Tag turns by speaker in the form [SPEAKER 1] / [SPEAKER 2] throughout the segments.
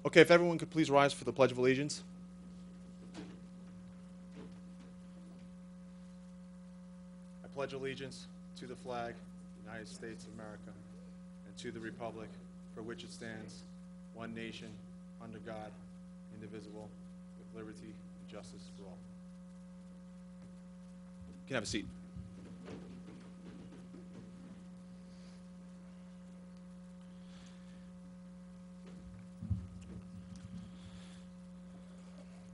[SPEAKER 1] Okay, if everyone could please rise for the Pledge of Allegiance. I pledge allegiance to the flag of the United States of America and to the republic for which it stands, one nation, under God, indivisible, with liberty and justice for all. You can have a seat.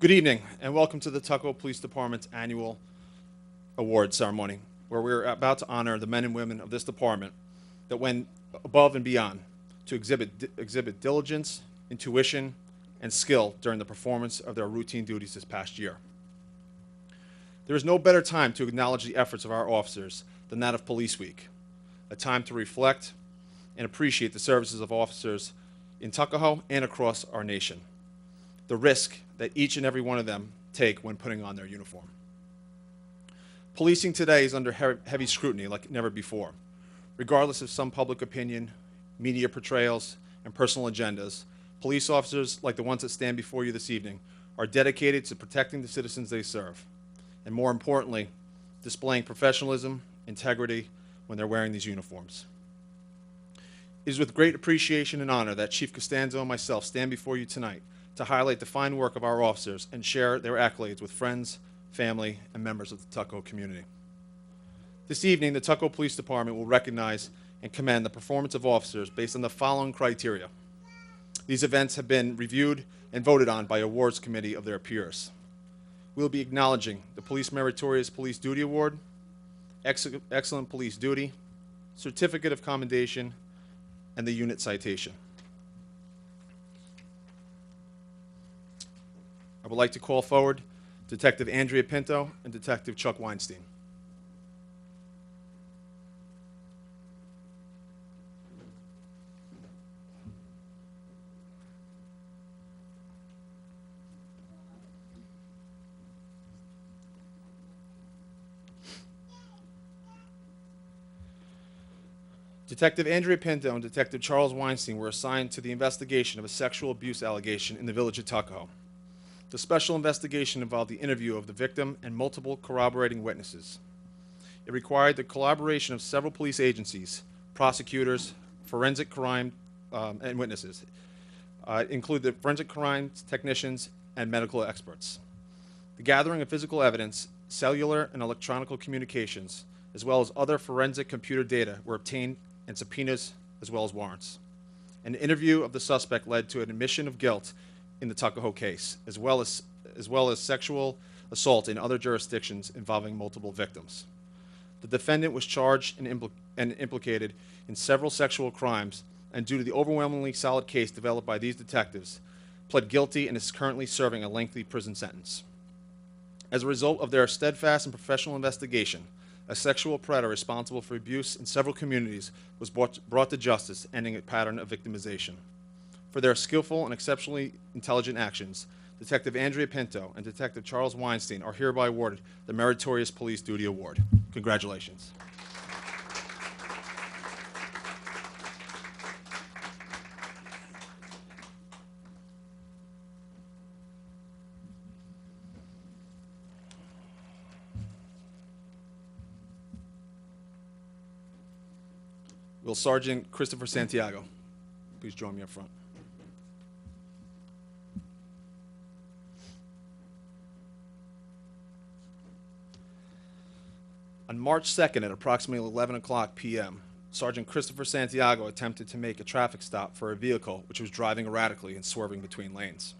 [SPEAKER 1] Good evening, and welcome to the Tuckahoe Police Department's annual award ceremony, where we're about to honor the men and women of this department that went above and beyond to exhibit diligence, intuition, and skill during the performance of their routine duties this past year. There is no better time to acknowledge the efforts of our officers than that of Police Week, a time to reflect and appreciate the services of officers in Tuckahoe and across our nation, the risk that each and every one of them take when putting on their uniform. Policing today is under heavy scrutiny like never before. Regardless of some public opinion, media portrayals, and personal agendas, police officers like the ones that stand before you this evening are dedicated to protecting the citizens they serve, and more importantly, displaying professionalism, integrity when they're wearing these uniforms. It is with great appreciation and honor that Chief Costanzo and myself stand before you tonight to highlight the fine work of our officers and share their accolades with friends, family, and members of the Tuckahoe community. This evening, the Tuckahoe Police Department will recognize and commend the performance of officers based on the following criteria. These events have been reviewed and voted on by awards committee of their peers. We will be acknowledging the Police Meritorious Police Duty Award, Excellent Police Duty, Certificate of Commendation, and the Unit Citation. I would like to call forward Detective Andrea Pinto and Detective Chuck Weinstein. Detective Andrea Pinto and Detective Charles Weinstein were assigned to the investigation of a sexual abuse allegation in the village of Tuckahoe. The special investigation involved the interview of the victim and multiple corroborating witnesses. It required the collaboration of several police agencies, prosecutors, forensic crime, and witnesses. It included forensic crime technicians and medical experts. The gathering of physical evidence, cellular and electronic communications, as well as other forensic computer data were obtained, and subpoenas as well as warrants. An interview of the suspect led to an admission of guilt in the Tuckahoe case, as well as sexual assault in other jurisdictions involving multiple victims. The defendant was charged and implicated in several sexual crimes, and due to the overwhelmingly solid case developed by these detectives, pled guilty and is currently serving a lengthy prison sentence. As a result of their steadfast and professional investigation, a sexual predator responsible for abuse in several communities was brought to justice, ending a pattern of victimization. For their skillful and exceptionally intelligent actions, Detective Andrea Pinto and Detective Charles Weinstein are hereby awarded the Meritorious Police Duty Award. Congratulations. Will Sergeant Christopher Santiago please join me up front? On March 2nd at approximately 11 o'clock p.m., Sergeant Christopher Santiago attempted to make a traffic stop for a vehicle which was driving erratically and swerving between lanes.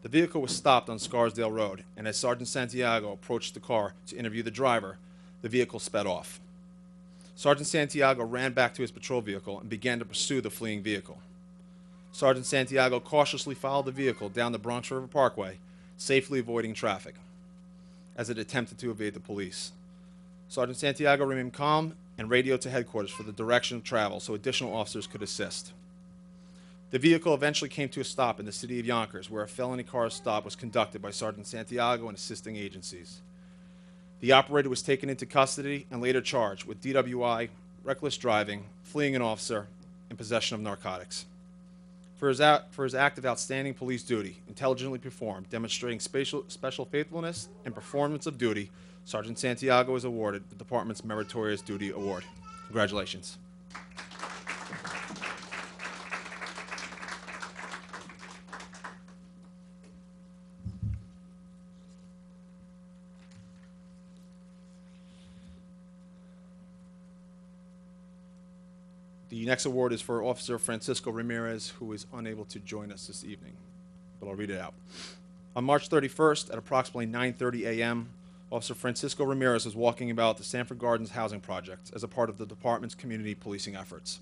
[SPEAKER 1] The vehicle was stopped on Scarsdale Road, and as Sergeant Santiago approached the car to interview the driver, the vehicle sped off. Sergeant Santiago ran back to his patrol vehicle and began to pursue the fleeing vehicle. Sergeant Santiago cautiously followed the vehicle down the Bronx River Parkway, safely avoiding traffic as it attempted to evade the police. Sergeant Santiago remained calm and radioed to headquarters for the direction of travel so additional officers could assist. The vehicle eventually came to a stop in the city of Yonkers, where a felony car stop was conducted by Sergeant Santiago and assisting agencies. The operator was taken into custody and later charged with DWI, reckless driving, fleeing an officer, and possession of narcotics. for his act of outstanding police duty, intelligently performed, demonstrating special faithfulness and performance of duty, Sergeant Santiago is awarded the department's Meritorious Duty Award. Congratulations. The next award is for Officer Francisco Ramirez, who is unable to join us this evening, but I'll read it out. On March 31st at approximately 9:30 a.m., Officer Francisco Ramirez was walking about the Sanford Gardens housing project as a part of the department's community policing efforts.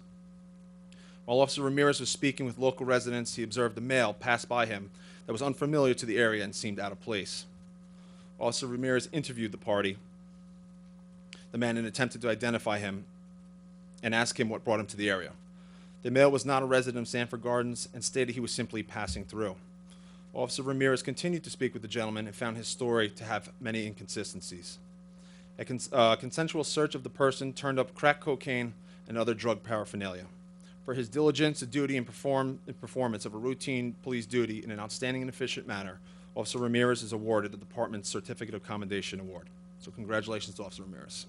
[SPEAKER 1] While Officer Ramirez was speaking with local residents, he observed a male pass by him that was unfamiliar to the area and seemed out of place. Officer Ramirez interviewed the man, and attempted to identify him and ask him what brought him to the area. The male was not a resident of Sanford Gardens and stated he was simply passing through. Officer Ramirez continued to speak with the gentleman and found his story to have many inconsistencies. A consensual search of the person turned up crack cocaine and other drug paraphernalia. For his diligence, duty, and performance of a routine police duty in an outstanding and efficient manner, Officer Ramirez is awarded the department's Certificate of Commendation Award. So congratulations to Officer Ramirez.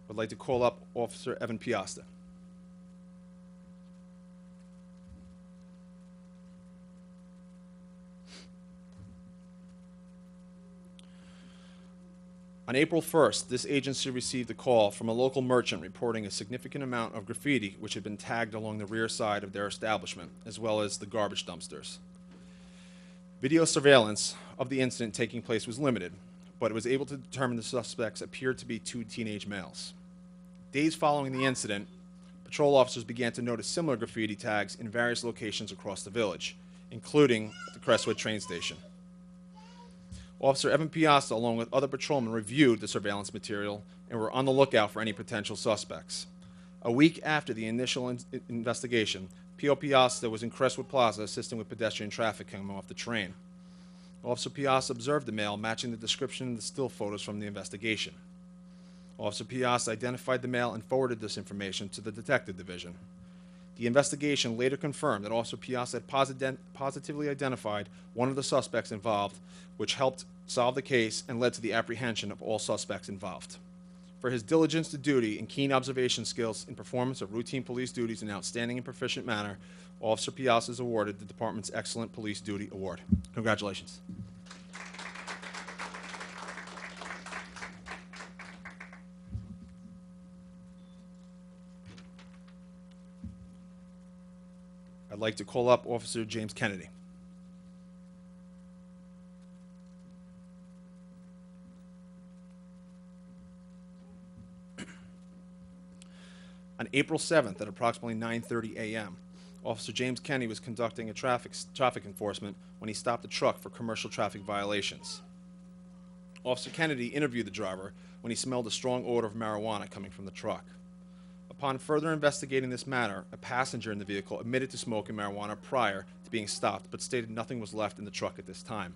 [SPEAKER 1] I'd like to call up Officer Evan Piasta. On April 1st, this agency received a call from a local merchant reporting a significant amount of graffiti which had been tagged along the rear side of their establishment, as well as the garbage dumpsters. Video surveillance of the incident taking place was limited, but it was able to determine the suspects appeared to be two teenage males. Days following the incident, patrol officers began to notice similar graffiti tags in various locations across the village, including at the Crestwood train station. Officer Evan Piasta, along with other patrolmen, reviewed the surveillance material and were on the lookout for any potential suspects. A week after the initial investigation, P.O. Piasta was in Crestwood Plaza assisting with pedestrian traffic coming off the train. Officer Piasta observed the male matching the description in the still photos from the investigation. Officer Piasta identified the male and forwarded this information to the Detective Division. The investigation later confirmed that Officer Piasta had positively identified one of the suspects involved, which helped solve the case and led to the apprehension of all suspects involved. For his diligence to duty and keen observation skills in performance of routine police duties in an outstanding and proficient manner, Officer Piasta is awarded the Department's Excellent Police Duty Award. Congratulations. I'd like to call up Officer James Kennedy. On April 7th at approximately 9:30 a.m., Officer James Kennedy was conducting a traffic enforcement when he stopped a truck for commercial traffic violations. Officer Kennedy interviewed the driver when he smelled a strong odor of marijuana coming from the truck. Upon further investigating this matter, a passenger in the vehicle admitted to smoking marijuana prior to being stopped, but stated nothing was left in the truck at this time.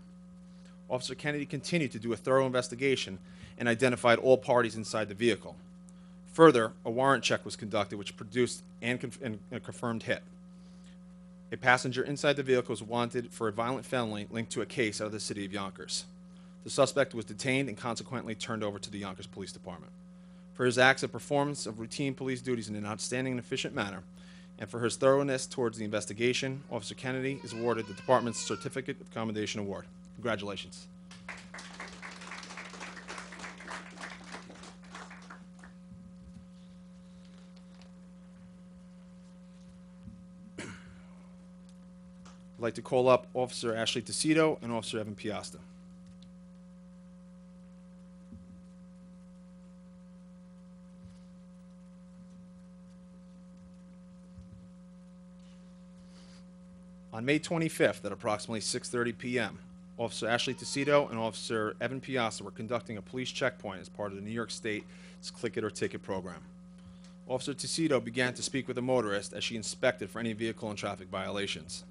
[SPEAKER 1] Officer Kennedy continued to do a thorough investigation and identified all parties inside the vehicle. Further, a warrant check was conducted which produced a confirmed hit. A passenger inside the vehicle was wanted for a violent felony linked to a case out of the city of Yonkers. The suspect was detained and consequently turned over to the Yonkers Police Department. For his acts of performance of routine police duties in an outstanding and efficient manner, and for his thoroughness towards the investigation, Officer Kennedy is awarded the Department's Certificate of Commendation Award. Congratulations. I'd like to call up Officer Ashley Tecito and Officer Evan Piasta. On May 25th at approximately 6:30 p.m., Officer Ashley Tecito and Officer Evan Piasta were conducting a police checkpoint as part of the New York State's Click It or Ticket program. Officer Tecito began to speak with a motorist as she inspected for any vehicle and traffic violations.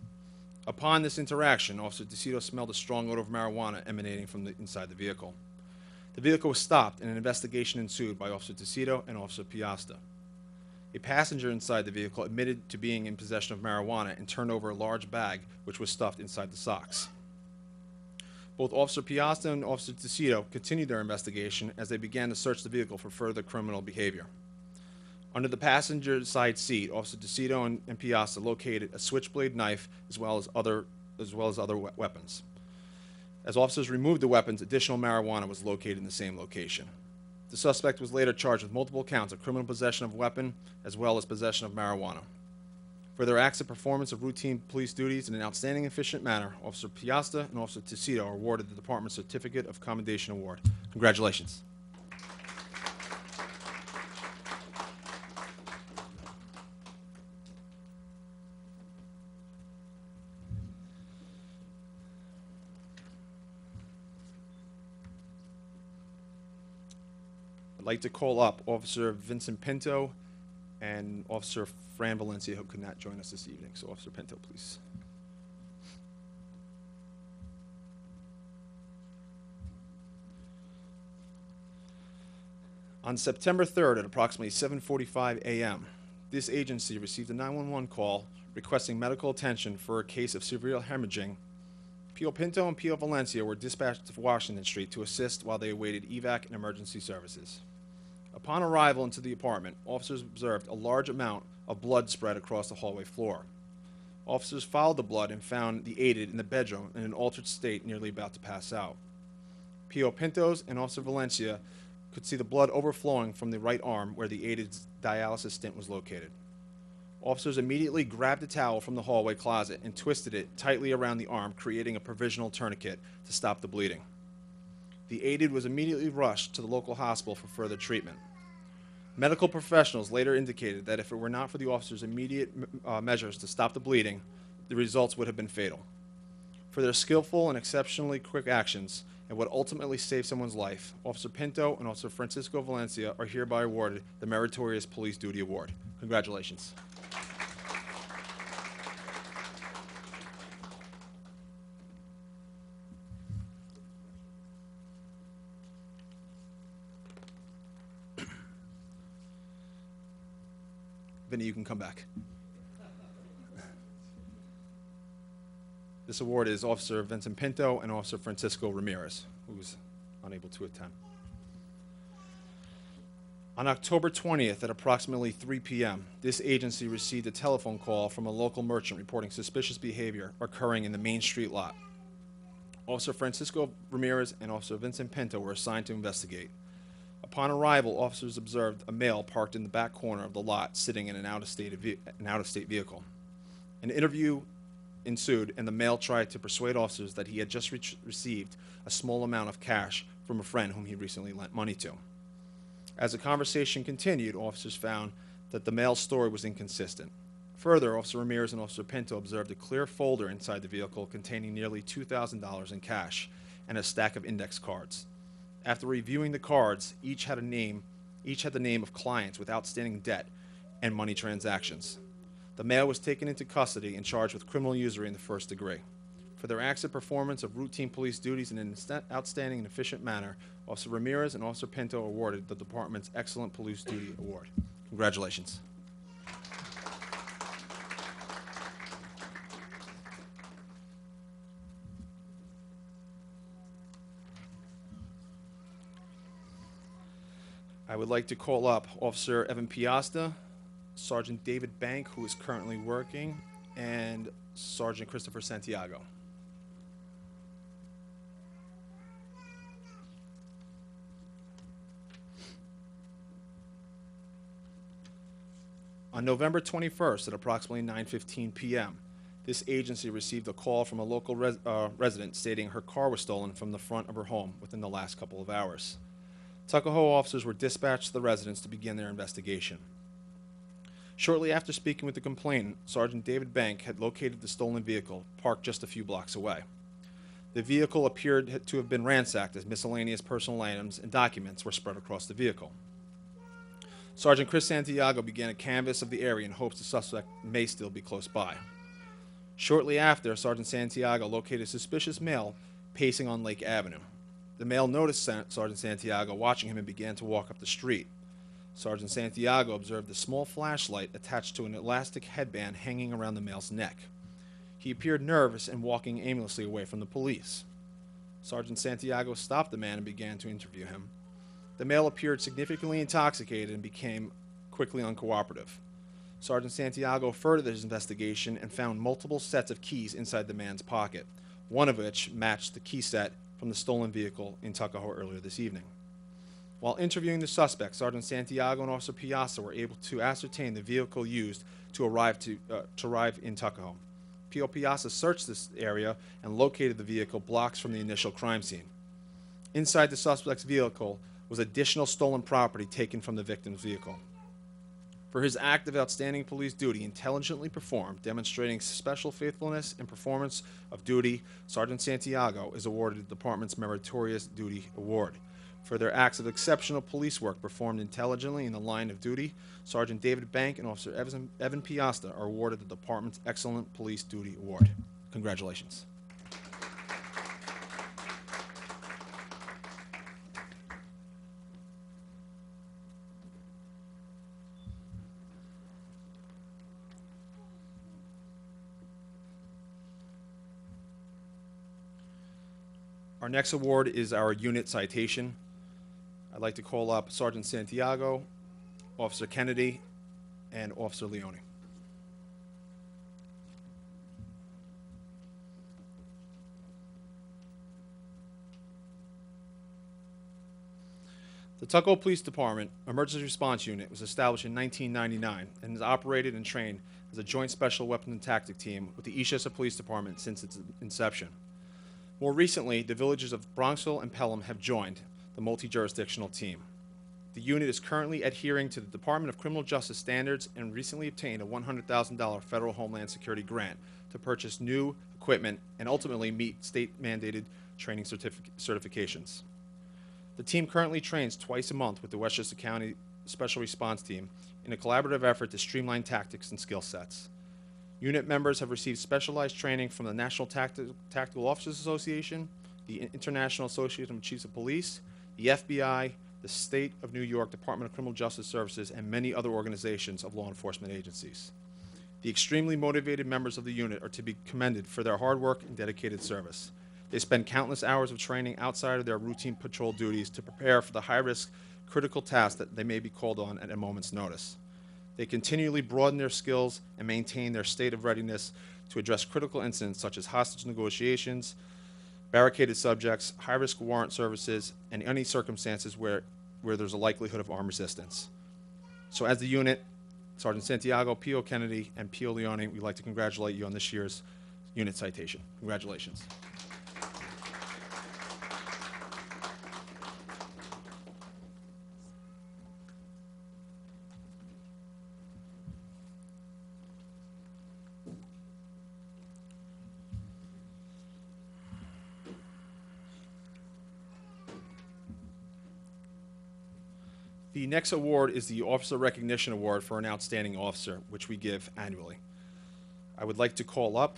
[SPEAKER 1] Upon this interaction, Officer Tecito smelled a strong odor of marijuana emanating from inside the vehicle. The vehicle was stopped and an investigation ensued by Officer Tuckahoe and Officer Piasta. A passenger inside the vehicle admitted to being in possession of marijuana and turned over a large bag which was stuffed inside the socks. Both Officer Piasta and Officer Tuckahoe continued their investigation as they began to search the vehicle for further criminal behavior. Under the passenger side seat, Officer Tuckahoe and Piasta located a switchblade knife as well as other weapons. As officers removed the weapons, additional marijuana was located in the same location. The suspect was later charged with multiple counts of criminal possession of a weapon as well as possession of marijuana. For their acts of performance of routine police duties in an outstanding and efficient manner, Officer Piasta and Officer Tuckahoe are awarded the Department's Certificate of Commendation Award. Congratulations. I'd like to call up Officer Vincent Pinto and Officer Fran Valencia, who could not join us this evening. So Officer Pinto, please. On September 3rd at approximately 7:45 a.m., this agency received a 911 call requesting medical attention for a case of severe hemorrhaging. P.O. Pinto and P.O. Valencia were dispatched to Washington Street to assist while they awaited evac and emergency services. Upon arrival into the apartment, officers observed a large amount of blood spread across the hallway floor. Officers followed the blood and found the aided in the bedroom in an altered state, nearly about to pass out. P.O. Pintos and Officer Valencia could see the blood overflowing from the right arm where the aided's dialysis stent was located. Officers immediately grabbed a towel from the hallway closet and twisted it tightly around the arm, creating a provisional tourniquet to stop the bleeding. The aided was immediately rushed to the local hospital for further treatment. Medical professionals later indicated that if it were not for the officers' immediate measures to stop the bleeding, the results would have been fatal. For their skillful and exceptionally quick actions and what ultimately saved someone's life, Officer Pinto and Officer Francisco Valencia are hereby awarded the Meritorious Police Duty Award. Congratulations. Vinny, you can come back. This award is Officer Vincent Pinto and Officer Francisco Ramirez, who was unable to attend. On October 20th at approximately 3 p.m., this agency received a telephone call from a local merchant reporting suspicious behavior occurring in the Main Street lot. Officer Francisco Ramirez and Officer Vincent Pinto were assigned to investigate. Upon arrival, officers observed a male parked in the back corner of the lot sitting in an out-of-state vehicle. An interview ensued, and the male tried to persuade officers that he had just received a small amount of cash from a friend whom he recently lent money to. As the conversation continued, officers found that the male's story was inconsistent. Further, Officer Ramirez and Officer Pinto observed a clear folder inside the vehicle containing nearly $2,000 in cash and a stack of index cards. After reviewing the cards, each had the name of clients with outstanding debt and money transactions. The male was taken into custody and charged with criminal usury in the first degree. For their acts of performance of routine police duties in an outstanding and efficient manner, Officer Ramirez and Officer Pinto awarded the Department's Excellent Police Duty Award. Congratulations. I would like to call up Officer Evan Piasta, Sergeant David Bank, who is currently working, and Sergeant Christopher Santiago. On November 21st at approximately 9:15 p.m., this agency received a call from a local resident stating her car was stolen from the front of her home within the last couple of hours. Tuckahoe officers were dispatched to the residence to begin their investigation. Shortly after speaking with the complainant, Sergeant David Bank had located the stolen vehicle parked just a few blocks away. The vehicle appeared to have been ransacked as miscellaneous personal items and documents were spread across the vehicle. Sergeant Chris Santiago began a canvass of the area in hopes the suspect may still be close by. Shortly after, Sergeant Santiago located a suspicious male pacing on Lake Avenue. The male noticed Sergeant Santiago watching him and began to walk up the street. Sergeant Santiago observed a small flashlight attached to an elastic headband hanging around the male's neck. He appeared nervous and walking aimlessly away from the police. Sergeant Santiago stopped the man and began to interview him. The male appeared significantly intoxicated and became quickly uncooperative. Sergeant Santiago furthered his investigation and found multiple sets of keys inside the man's pocket, one of which matched the key set from the stolen vehicle in Tuckahoe earlier this evening. While interviewing the suspect, Sergeant Santiago and Officer Piazza were able to ascertain the vehicle used to arrive in Tuckahoe. P.O. Piazza searched this area and located the vehicle blocks from the initial crime scene. Inside the suspect's vehicle was additional stolen property taken from the victim's vehicle. For his act of outstanding police duty intelligently performed, demonstrating special faithfulness and performance of duty, Sergeant Santiago is awarded the department's Meritorious Duty Award. For their acts of exceptional police work performed intelligently in the line of duty, Sergeant David Bank and Officer Evan Piasta are awarded the department's Excellent Police Duty Award. Congratulations. Our next award is our unit citation. I'd like to call up Sergeant Santiago, Officer Kennedy, and Officer Leone. The Tuckahoe Police Department Emergency Response Unit was established in 1999 and is operated and trained as a joint special weapons and tactic team with the Eastchester Police Department since its inception. More recently, the villages of Bronxville and Pelham have joined the multi-jurisdictional team. The unit is currently adhering to the Department of Criminal Justice standards and recently obtained a $100,000 federal Homeland Security grant to purchase new equipment and ultimately meet state-mandated training certifications. The team currently trains twice a month with the Westchester County Special Response Team in a collaborative effort to streamline tactics and skill sets. Unit members have received specialized training from the National Tactical Officers Association, the International Association of Chiefs of Police, the FBI, the State of New York Department of Criminal Justice Services, and many other organizations of law enforcement agencies. The extremely motivated members of the unit are to be commended for their hard work and dedicated service. They spend countless hours of training outside of their routine patrol duties to prepare for the high-risk, critical tasks that they may be called on at a moment's notice. They continually broaden their skills and maintain their state of readiness to address critical incidents such as hostage negotiations, barricaded subjects, high-risk warrant services, and any circumstances where there's a likelihood of armed resistance. So as the unit, Sergeant Santiago, P.O. Kennedy, and P.O. Leone, we'd like to congratulate you on this year's unit citation. Congratulations. The next award is the Officer Recognition Award for an Outstanding Officer, which we give annually. I would like to call up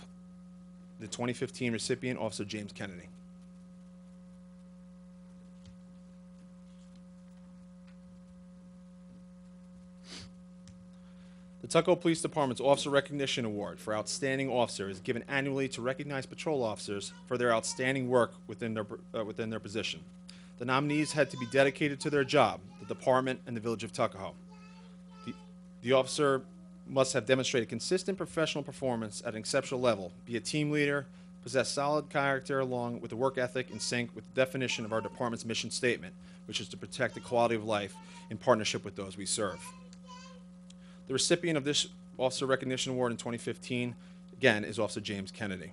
[SPEAKER 1] the 2015 recipient, Officer James Kennedy. The Tuckahoe Police Department's Officer Recognition Award for Outstanding Officer is given annually to recognize patrol officers for their outstanding work within their position. The nominees had to be dedicated to their job, the department, and the village of Tuckahoe. The officer must have demonstrated consistent professional performance at an exceptional level, be a team leader, possess solid character along with a work ethic in sync with the definition of our department's mission statement, which is to protect the quality of life in partnership with those we serve. The recipient of this Officer Recognition Award in 2015, again, is Officer James Kennedy.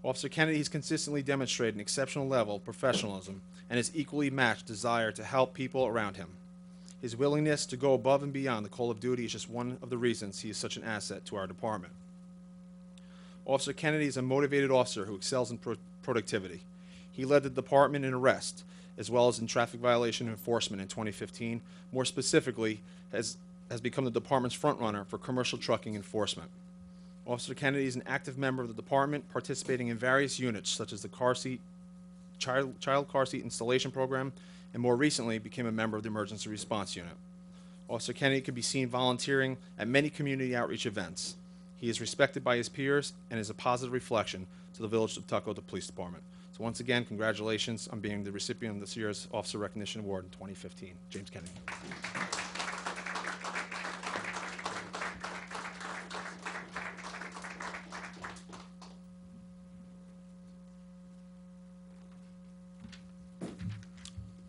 [SPEAKER 1] Officer Kennedy has consistently demonstrated an exceptional level of professionalism and his equally matched desire to help people around him. His willingness to go above and beyond the call of duty is just one of the reasons he is such an asset to our department. Officer Kennedy is a motivated officer who excels in productivity. He led the department in arrest, as well as in traffic violation enforcement in 2015. More specifically, has become the department's frontrunner for commercial trucking enforcement. Officer Kennedy is an active member of the department, participating in various units such as the car seat child car seat installation program, and more recently became a member of the emergency response unit. Officer Kennedy can be seen volunteering at many community outreach events. He is respected by his peers and is a positive reflection to the Village of Tuckahoe Police Department. So once again, congratulations on being the recipient of this year's Officer Recognition Award in 2015. James Kennedy.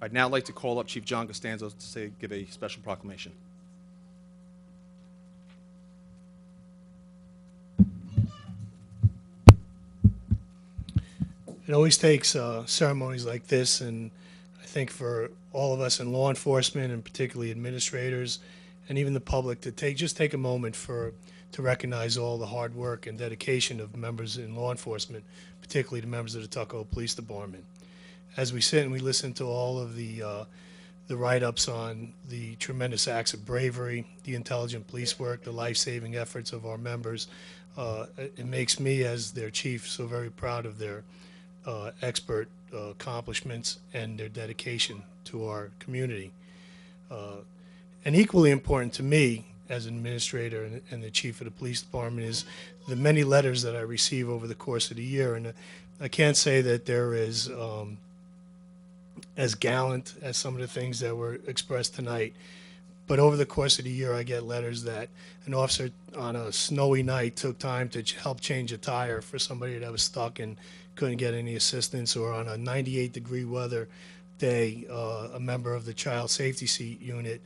[SPEAKER 1] I'd now like to call up Chief John Costanzo to give a special proclamation.
[SPEAKER 2] It always takes ceremonies like this, and I think for all of us in law enforcement, and particularly administrators, and even the public, to take a moment to recognize all the hard work and dedication of members in law enforcement, particularly the members of the Tuckahoe Police Department. As we sit and we listen to all of the write-ups on the tremendous acts of bravery, the intelligent police work, the life-saving efforts of our members, it makes me, as their chief, so very proud of their expert accomplishments and their dedication to our community. And equally important to me as an administrator and the chief of the police department is the many letters that I receive over the course of the year. And I can't say that there is as gallant as some of the things that were expressed tonight, but over the course of the year I get letters that an officer on a snowy night took time to help change a tire for somebody that was stuck and couldn't get any assistance, or on a 98-degree weather day, a member of the child safety seat unit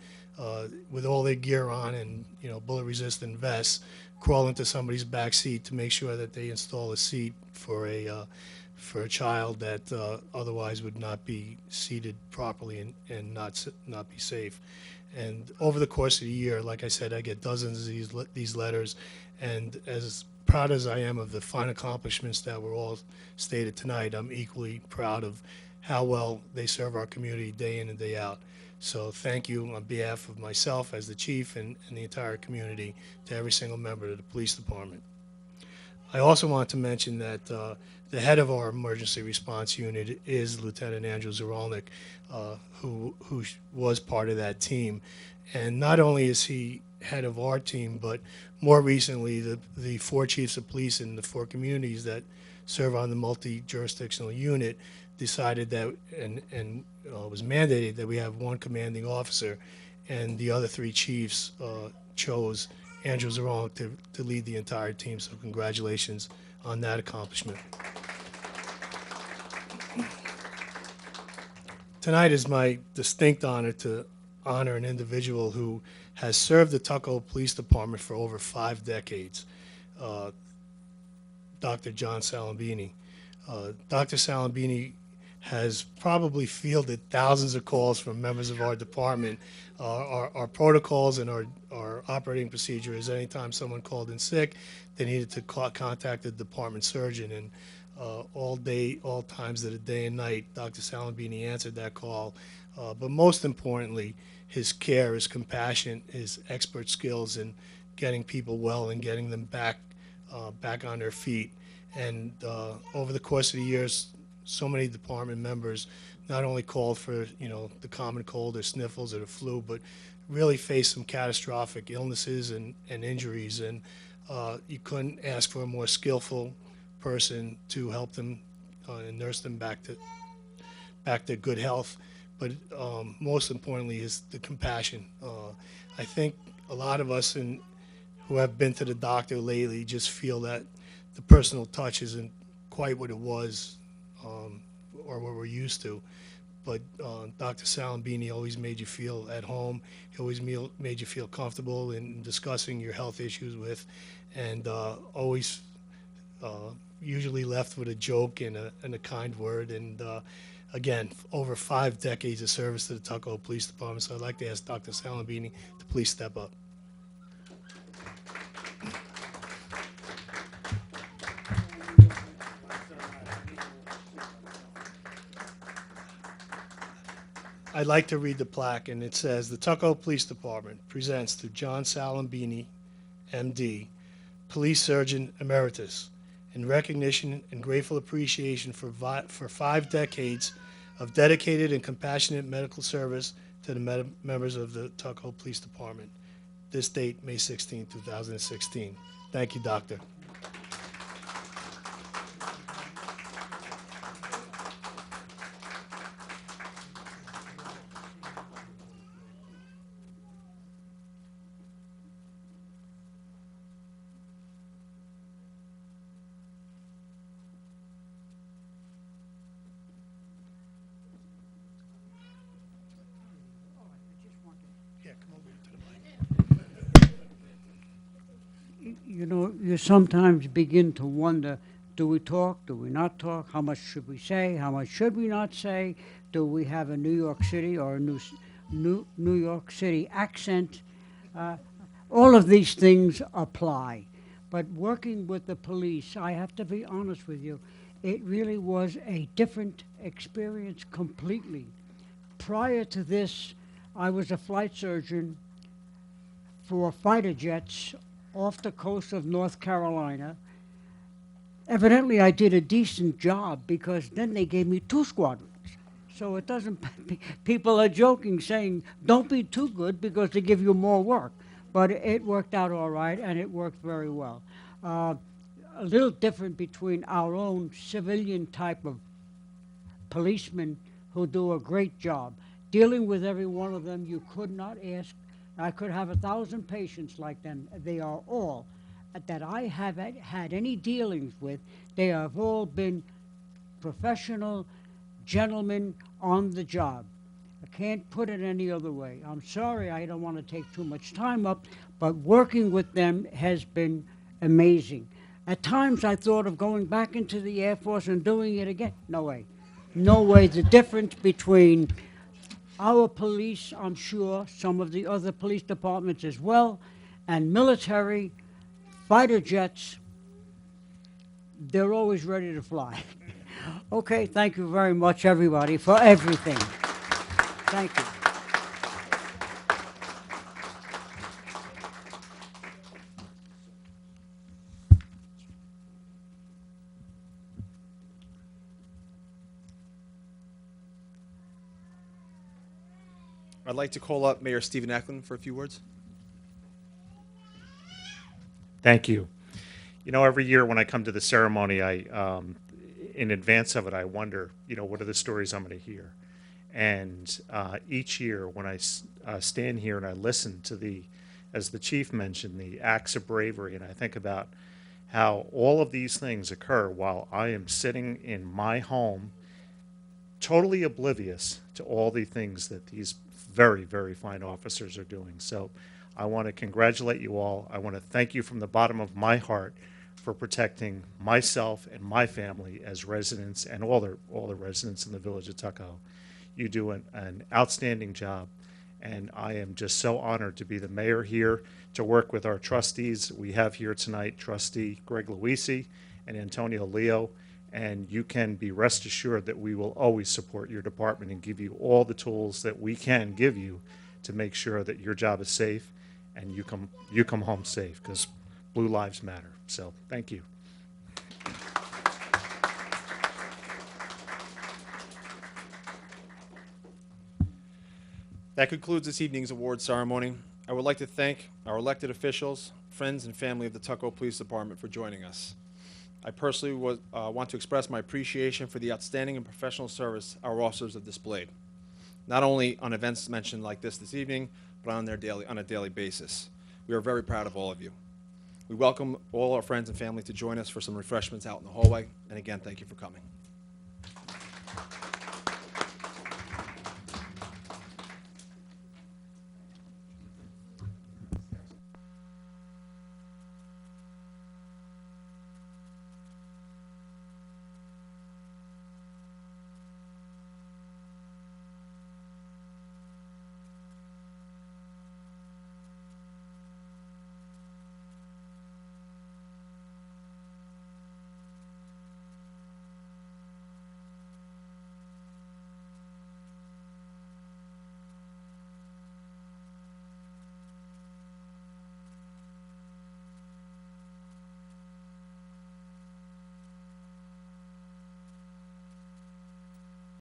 [SPEAKER 2] with all their gear on and bullet-resistant vests crawl into somebody's back seat to make sure that they install a seat for a child that otherwise would not be seated properly and not be safe. And over the course of the year, like I said, I get dozens of these letters, and as proud as I am of the fine accomplishments that were all stated tonight, I'm equally proud of how well they serve our community day in and day out. So thank you on behalf of myself as the chief and the entire community to every single member of the police department. I also want to mention that the head of our emergency response unit is Lieutenant Andrew Zerolnik, who was part of that team. And not only is he head of our team, but more recently the 4 chiefs of police in the 4 communities that serve on the multi-jurisdictional unit decided that and was mandated that we have 1 commanding officer, and the other 3 chiefs chose Andrew Zerolnik to lead the entire team. So congratulations on that accomplishment. Tonight is my distinct honor to honor an individual who has served the Tuckahoe Police Department for over 5 decades, Dr. John Salambini. Dr. Salambini has probably fielded thousands of calls from members of our department. Our protocols and our operating procedure is anytime someone called in sick, they needed to contact the department surgeon, and all times of the day and night, Dr. Salambini answered that call. But most importantly, his care, his compassion, his expert skills in getting people well and getting them back on their feet. And over the course of the years, so many department members not only called for the common cold or sniffles or the flu, but really faced some catastrophic illnesses and injuries. And you couldn't ask for a more skillful person to help them and nurse them back to good health. But most importantly is the compassion. I think a lot of us who have been to the doctor lately just feel that the personal touch isn't quite what it was or what we're used to. But Dr. Salambini always made you feel at home. He always made you feel comfortable in discussing your health issues with, and always usually left with a joke and a kind word. And again, over 5 decades of service to the Tuckahoe Police Department. So I'd like to ask Dr. Salambini to please step up. I'd like to read the plaque, and it says, the Tuckahoe Police Department presents to John Salambini, MD, Police Surgeon Emeritus, in recognition and grateful appreciation for 5 decades of dedicated and compassionate medical service to the members of the Tuckahoe Police Department. This date, May 16, 2016. Thank you, Doctor. Yeah, come over to the mic.
[SPEAKER 3] You know, you sometimes begin to wonder, do we talk, do we not talk? How much should we say? How much should we not say? Do we have a New York City or a New York City accent? All of these things apply. But working with the police, I have to be honest with you, it really was a different experience completely. Prior to this, I was a flight surgeon for fighter jets off the coast of North Carolina. Evidently, I did a decent job because then they gave me 2 squadrons. So it doesn't, people are joking saying, don't be too good because they give you more work. But it worked out all right and it worked very well. A little different between our own civilian type of policemen who do a great job. Dealing with every one of them, you could not ask. I could have 1,000 patients like them. They are all, that I have had any dealings with, they have all been professional gentlemen on the job. I can't put it any other way. I'm sorry, I don't want to take too much time up, but working with them has been amazing. At times I thought of going back into the Air Force and doing it again. No way. No way. The difference between our police, I'm sure, some of the other police departments as well, and military, fighter jets, they're always ready to fly. Okay, thank you very much, everybody, for everything. Thank you.
[SPEAKER 1] I'd like to call up Mayor Stephen Eklund for a few words.
[SPEAKER 4] Thank you. You know, every year when I come to the ceremony, in advance of it, I wonder, what are the stories I'm going to hear? And each year when I stand here and I listen to as the chief mentioned, the acts of bravery, and I think about how all of these things occur while I am sitting in my home, totally oblivious to all the things that these very, very fine officers are doing. So I want to congratulate you all. I want to thank you from the bottom of my heart for protecting myself and my family as residents and all the residents in the village of Tuckahoe. You do an outstanding job, and I am just so honored to be the mayor here, to work with our trustees we have here tonight, Trustee Greg Luisi and Antonio Leo, and you can be rest assured that we will always support your department and give you all the tools that we can give you to make sure that your job is safe and you come home safe, because Blue Lives Matter. So thank you.
[SPEAKER 1] That concludes this evening's award ceremony. I would like to thank our elected officials, friends, and family of the Tuckahoe Police Department for joining us. I personally want to express my appreciation for the outstanding and professional service our officers have displayed, not only on events mentioned like this evening, but on a daily basis. We are very proud of all of you. We welcome all our friends and family to join us for some refreshments out in the hallway, and again, thank you for coming.